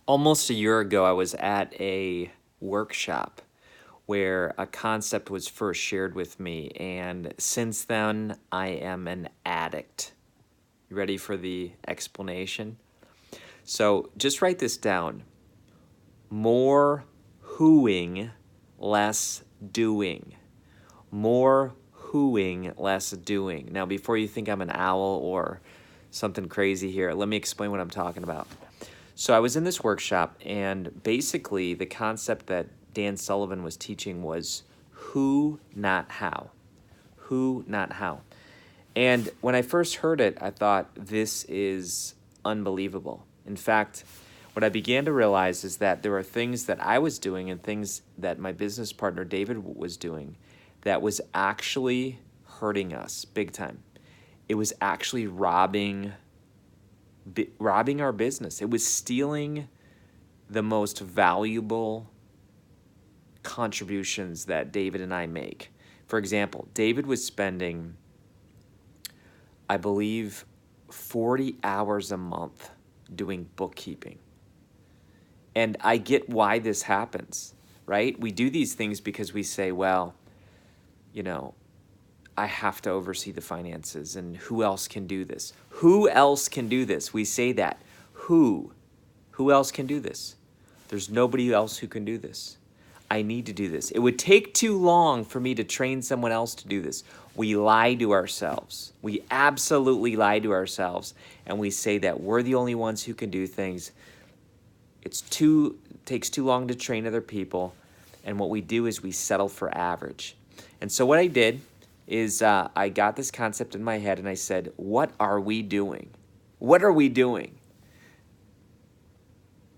Almost a year ago, I was at a workshop where a concept was first shared with me, and since then, I am an addict. You ready for the explanation? So just write this down. More whoing, less doing. More whoing, less doing. Now, before you think I'm an owl or something crazy here, let me explain what I'm talking about. So I was in this workshop, and basically the concept that Dan Sullivan was teaching was who, not how. Who, not how. And when I first heard it, I thought, this is unbelievable. In fact, what I began to realize is that there are things that I was doing and things that my business partner David was doing that was actually hurting us big time. It was actually robbing our business. It was stealing the most valuable contributions that David and I make. For example, David was spending, I believe, 40 hours a month doing bookkeeping. And I get why this happens, right? We do these things because we say, well, you know, I have to oversee the finances, and who else can do this? Who else can do this? We say that. Who? Who else can do this? There's nobody else who can do this. I need to do this. It would take too long for me to train someone else to do this. We lie to ourselves. We absolutely lie to ourselves, and we say that we're the only ones who can do things. It takes too long to train other people, and what we do is we settle for average. And so what I did is I got this concept in my head, and I said, what are we doing? What are we doing?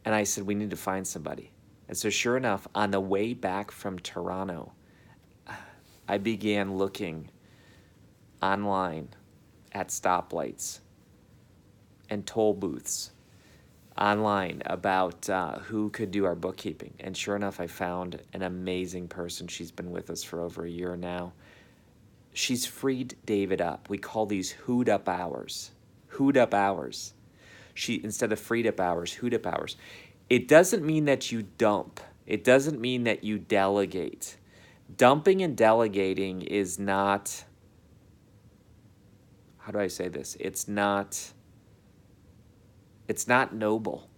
And I said, we need to find somebody. And so sure enough, on the way back from Toronto, I began looking online at stoplights and toll booths online about who could do our bookkeeping. And sure enough, I found an amazing person. She's been with us for over a year now. She's freed David up. We call these Whodup hours. Whodup hours. Instead of freed up hours, Whodup hours. It doesn't mean that you dump. It doesn't mean that you delegate. Dumping and delegating is not, how do I say this? It's not noble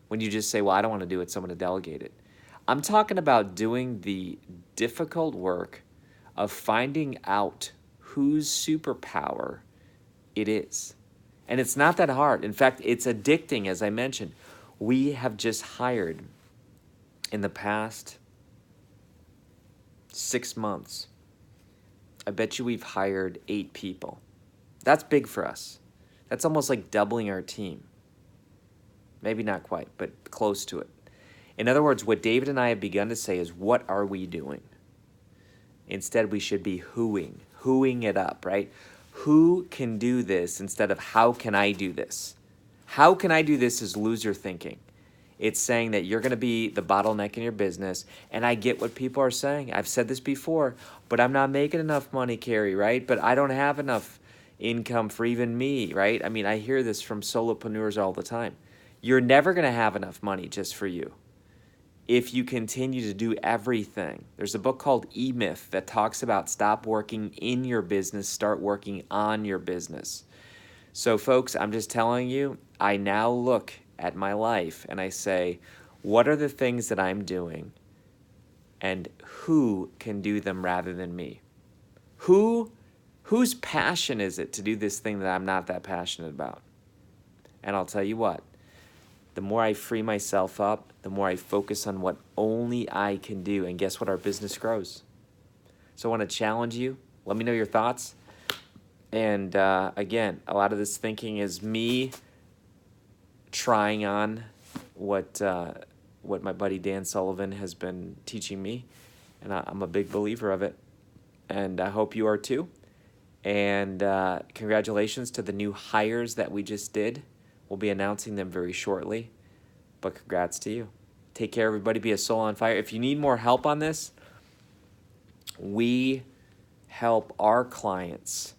when you just say, well, I don't want to do it, so I'm going to delegate it. I'm talking about doing the difficult work of finding out whose superpower it is. And it's not that hard. In fact, it's addicting, as I mentioned. We have just hired, in the past 6 months, I bet you we've hired 8 people. That's big for us. That's almost like doubling our team. Maybe not quite, but close to it. In other words, what David and I have begun to say is, what are we doing? Instead, we should be whoing it up, right? Who can do this instead of how can I do this? How can I do this is loser thinking. It's saying that you're going to be the bottleneck in your business, and I get what people are saying. I've said this before, but I'm not making enough money, Kary, right? But I don't have enough income for even me, right? I mean, I hear this from solopreneurs all the time. You're never going to have enough money just for you if you continue to do everything. There's a book called E-Myth that talks about stop working in your business, start working on your business. So folks, I'm just telling you, I now look at my life and I say, what are the things that I'm doing and who can do them rather than me? Whose passion is it to do this thing that I'm not that passionate about? And I'll tell you what, the more I free myself up, the more I focus on what only I can do. And guess what? Our business grows. So I want to challenge you. Let me know your thoughts. And again, a lot of this thinking is me trying on what my buddy Dan Sullivan has been teaching me. And I'm a big believer of it. And I hope you are too. And congratulations to the new hires that we just did. We'll be announcing them very shortly, but congrats to you. Take care, everybody. Be a soul on fire. If you need more help on this, we help our clients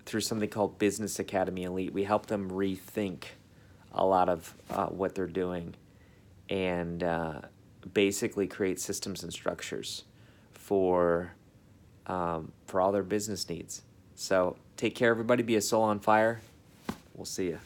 through something called Business Academy Elite. We help them rethink a lot of what they're doing. and basically create systems and structures for all their business needs. So take care, everybody. Be a soul on fire. We'll see you.